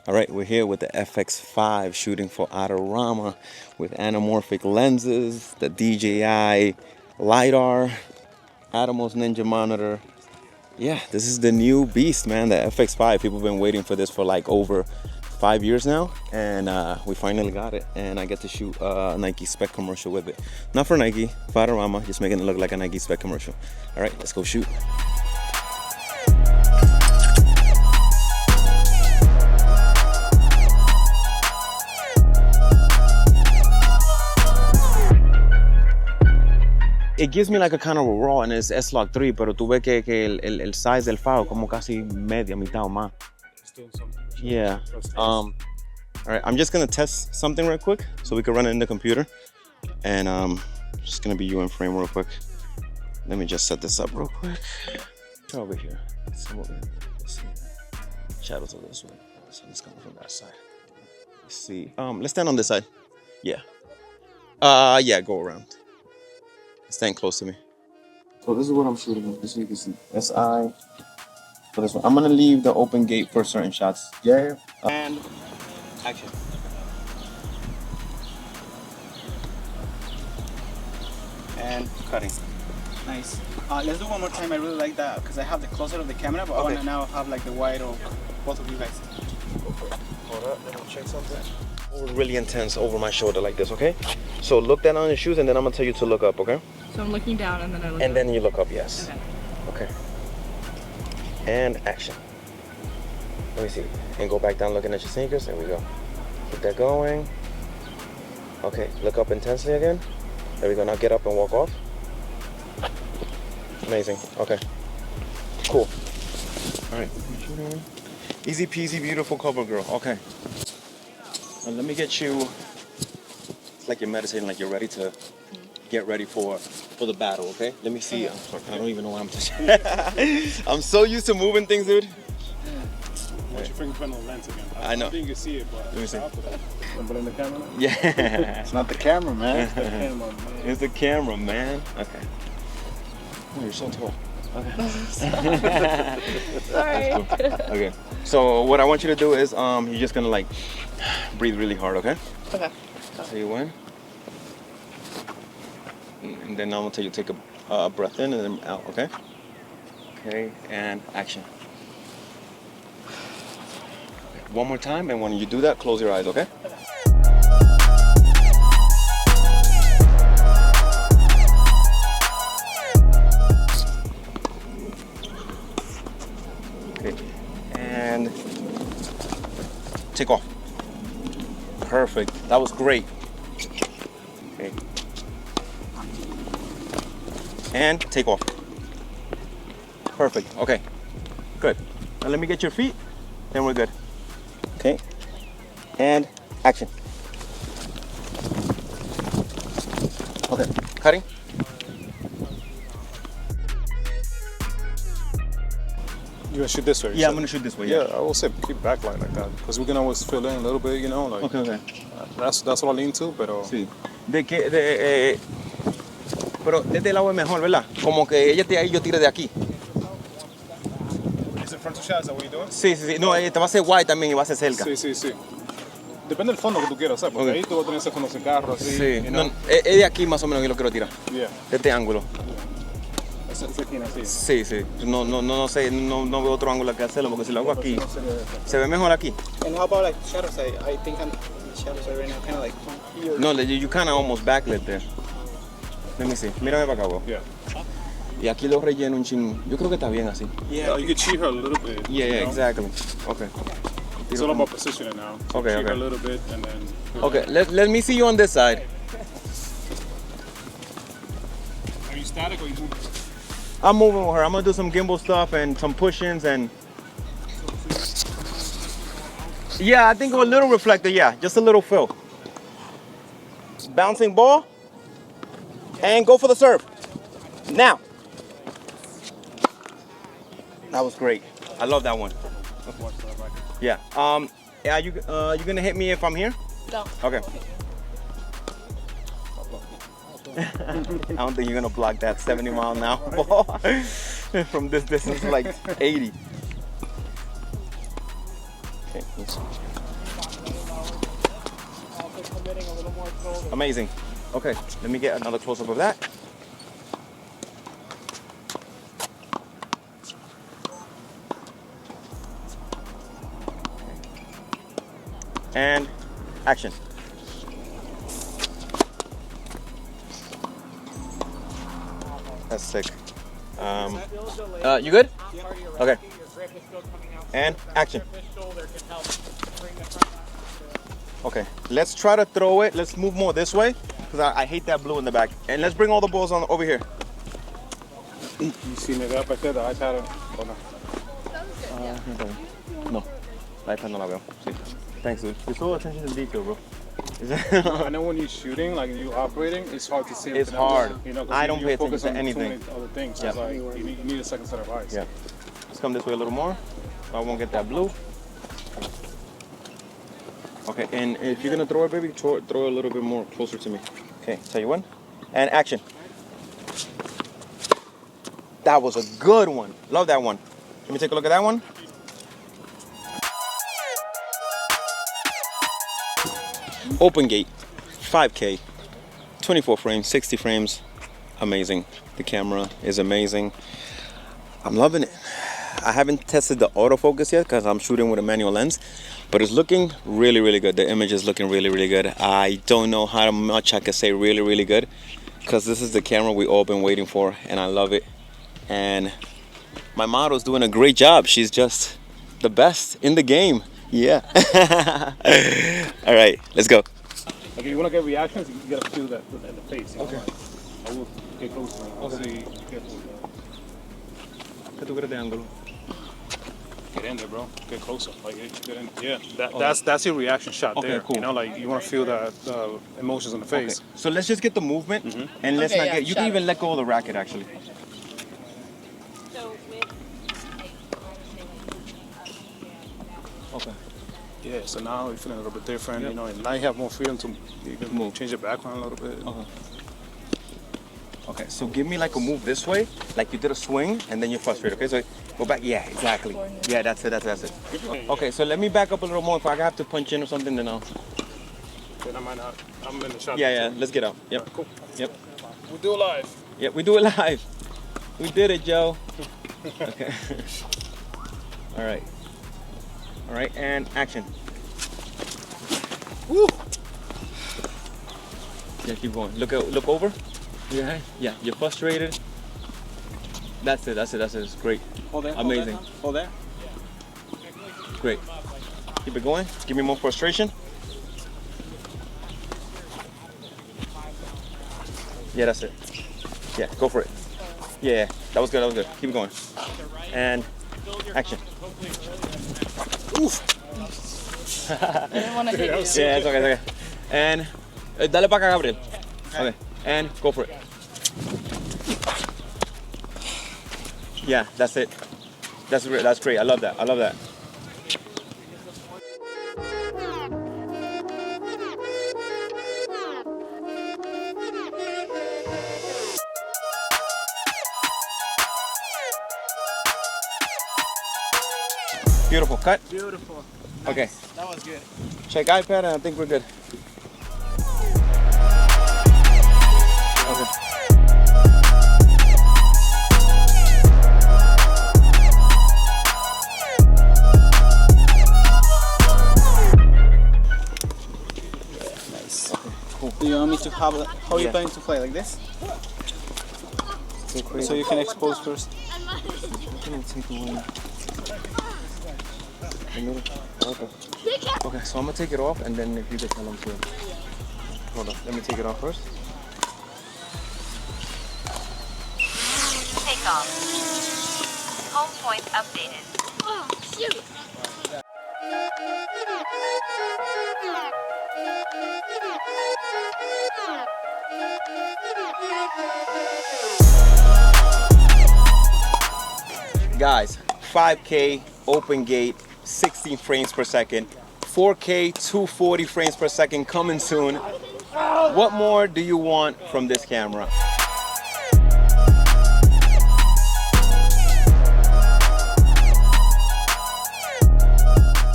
All right, we're here with the FX5 shooting for Adorama with anamorphic lenses, the DJI LiDAR, Atomos Ninja monitor. Yeah, this is the new beast, man, the FX5. People have been waiting for this for like over 5 years now, and we finally got it. And I get to shoot a Nike spec commercial with it. Not for Nike, for Adorama, just making it look like a Nike spec commercial. All right, let's go shoot. It gives me like a kind of a raw, and it's S-Log 3, pero tú ves que el size del faro como casi media, mitad o más. Yeah. All right, I'm just gonna test something real quick so we can run it in the computer. And just gonna be you in frame real quick. Let me just set this up real quick. Over here. Let's see. Shadows are this way. So it's coming from that side. Let's see. Let's stand on this side. Yeah. Yeah, go around. Stand close to me. So this is what I'm shooting with. This so you can see SI for this one. I'm gonna leave the open gate for certain shots. Yeah. And action. And cutting. Nice. Let's do one more time. I really like that because I have the closer of the camera, but okay. I want to now have like the wide of both of you guys. Hold up, let me check something. Really intense over my shoulder like this, okay? So look down on your shoes, and then I'm gonna tell you to look up, okay? So I'm looking down, and then I look up. And then you look up, yes. Okay. And action. Let me see. And go back down looking at your sneakers. There we go. Keep that going. Okay, look up intensely again. There we go. Now get up and walk off. Amazing. Okay. Cool. All right. Easy peasy, beautiful cover girl. Okay. Now let me get you. It's like you're meditating, like you're ready to get ready for the battle. Okay. Let me see. I'm sorry. I don't even know what I'm touching. I'm so used to moving things, dude. What's your fingerprint on the lens again? I know. I think you can see it, but let me see. Put in the camera now? Yeah. It's not the camera, man. It's the camera, man. It's the camera, man. Okay. Oh, you're so tall. Okay. Sorry. Cool. Okay. So what I want you to do is you're just gonna like breathe really hard, okay? Okay. So you in. And then I'm gonna tell you to take a breath in and then out, okay? Okay, and action. One more time, and when you do that, close your eyes, okay? Okay, and take off. Perfect. That was great. Okay. And take off. Perfect. Okay. Good. Now let me get your feet, then we're good. Okay, and action. Okay, cutting. You gonna shoot this way? Yeah, I'm gonna shoot this way. Yeah, I will say keep backline like that because we can always fill in a little bit, you know. Like, Okay. That's what I lean to, pero. Sí. Pero de este lado es mejor, ¿verdad? Como que ella esté ahí, yo tire de aquí. Is it frontal shot? Is that what you're doing? Sí. No, te va a ser wide también y va a ser cerca. Sí. Depende del fondo que tú quieras, ¿sabes? Porque ahí tú vas a tener ese fondo de carro, así. Sí. You know? No, es de aquí más o menos que lo quiero tirar. Yeah. De este ángulo. Esa esquina, así. Sí. No sé, no veo otro ángulo que hacerlo porque si lo hago aquí, se ve mejor aquí. And how about like shadows? I think the shadows are right now kind of like here. No, you kind of almost backlit there. Let me see. Mírame para acá, bro. Yeah. Y aquí lo relleno un chin. Yo creo que está bien así. Yeah, you can cheat her a little bit. Yeah, you know? exactly. Okay. It's all about positioning now. So Okay, cheat her okay. a little bit and then. Okay, let me see you on this side. Are you static or you moving? I'm moving with her. I'm gonna do some gimbal stuff and some push-ins and. Yeah, I think a little reflector. Yeah, just a little fill. Bouncing ball. And go for the serve. Now. That was great. I love that one. Yeah. Are you gonna hit me if I'm here? No. Okay. I don't think you're gonna block that 70-mile-an-hour ball from this distance, like 80. Okay, Perfect. Amazing. Okay, let me get another close-up of that. And action. That's sick. You good? Okay. And action. Okay, let's try to throw it. Let's move more this way because I hate that blue in the back. And let's bring all the balls on over here. You see me up right there, the iPad or no? No, la iPad no la veo. Sí. Thanks, dude. You're so attention to detail, bro. I know when you're shooting, like you operating, it's hard to see. It's hard. You know, I don't pay attention focus to on anything. Too many other things. Yeah. It's like you need a second set of eyes. Yeah. Let's come this way a little more. So I won't get that blue. Okay, and if you're gonna throw it, baby, throw it a little bit more closer to me. Okay, tell you when. And action. That was a good one. Love that one. Let me take a look at that one. Open gate, 5K, 24 frames, 60 frames. Amazing. The camera is amazing. I'm loving it. I haven't tested the autofocus yet because I'm shooting with a manual lens, but it's looking really, really good. The image is looking really, really good. I don't know how much I can say really, really good because this is the camera we all been waiting for, and I love it. And my model's doing a great job. She's just the best in the game. Yeah. All right, let's go. Okay, you want to get reactions? You gotta feel that in the face. You know, Okay. like, I will get closer. I'll see. Get in there, bro. Get closer. Like, get in. Yeah, that's your reaction shot Okay, there. cool. You know, like you want to feel that emotions in the face. Okay. So let's just get the movement, and let's Okay, not yeah, get. You can shut even let go of the racket, actually. Okay. Yeah. So now you're feeling a little bit different. You know, and now you have more freedom to even Move. change your background a little bit. Okay, so give me like a move this way, like you did a swing, and then you're frustrated. Okay, so go back. Yeah, exactly. Yeah, that's it. That's it. Okay, so let me back up a little more. If I have to punch in or something, then I'll. Then I might not. I'm in the shot. Yeah. Let's get out. Yep. Cool. Yep. We'll do it live. Yep. We do it live. We did it, Joe. Okay. All right. All right, and action. Woo! Yeah, keep going. Look over. Yeah. Yeah. You're frustrated. That's it. It's great. Hold there. Amazing. Hold there. Great. Keep it going. Give me more frustration. Yeah, that's it. Yeah, go for it. Yeah, that was good. Keep it going. And action. Oof. I didn't want to hit you. Yeah, it's okay. And dale para acá, Gabriel. Okay. And go for it. Yeah, that's it. That's great. I love that. Beautiful. Cut. Beautiful. Okay. That was good. Check iPad, and I think we're good. Okay. Nice. Cool. Do you want me to have? How are you Yeah. planning to play? Like this? So you can expose first. Okay, so I'm gonna take it off, and then if you can tell them to. Hold on, let me take it off first. Take off. Home point updated. Oh, shoot. Guys, 5K open gate, 16 frames per second, 4K 240 frames per second coming soon. What more do you want from this camera?